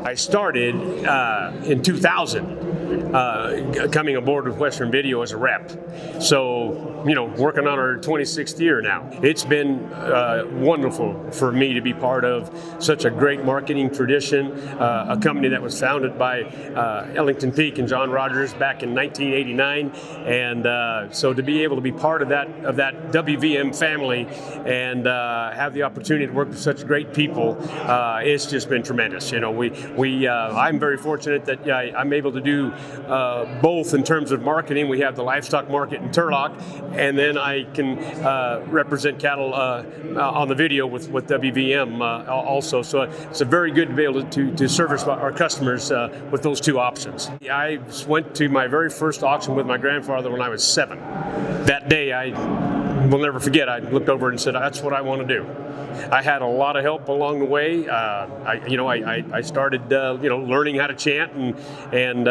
I started in 2000, coming aboard with Western Video as a rep. So, working on our 26th year now. It's been wonderful for me to be part of such a great marketing tradition, a company that was founded by Ellington Peak and John Rogers back in 1989. And so to be able to be part of that WVM family and have the opportunity to work with such great people, it's just been tremendous. I'm very fortunate that I'm able to do both in terms of marketing. We have the livestock market in Turlock, and then I can represent cattle on the video with WVM also. So it's a very good to be able to service our customers with those two options. I went to my very first auction with my grandfather when I was 7. That day, I will never forget, I looked over and said, that's what I want to do. I had a lot of help along the way. I started, learning how to chant and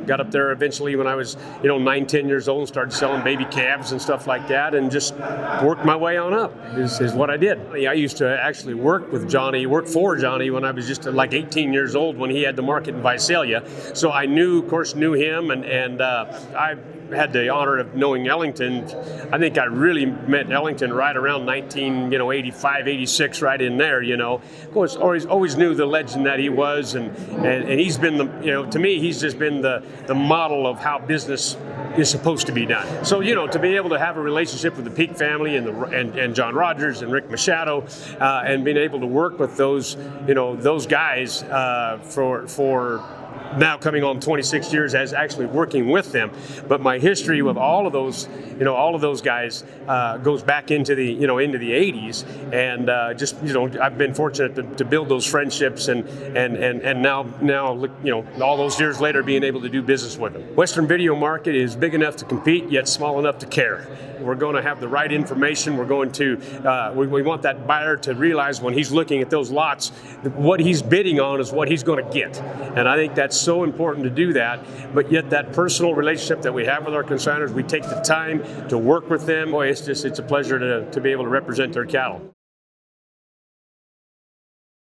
got up there eventually when I was, 9, 10 years old and started selling baby calves and stuff like that, and just worked my way on up is what I did. I used to actually work for Johnny when I was just like 18 years old when he had the market in Visalia. So I knew him, and I had the honor of knowing Ellington. I think I really met Ellington right around 1985, 86, right in there. Of course, always knew the legend that he was, and he's been to me, he's just been the model of how business is supposed to be done. So to be able to have a relationship with the Peak family and John Rogers and Rick Machado, and being able to work with those guys for now coming on 26 years as actually working with them. But my history with all of those guys goes back into the 80s, and I've been fortunate to build those friendships, and now all those years later being able to do business with them. Western Video Market is big enough to compete, yet small enough to care. We're going to have the right information. We're going to we want that buyer to realize when he's looking at those lots, what he's bidding on is what he's going to get. And I think that's so important to do that, but yet that personal relationship that we have with our consignors, we take the time to work with them. Boy, it's a pleasure to be able to represent their cattle.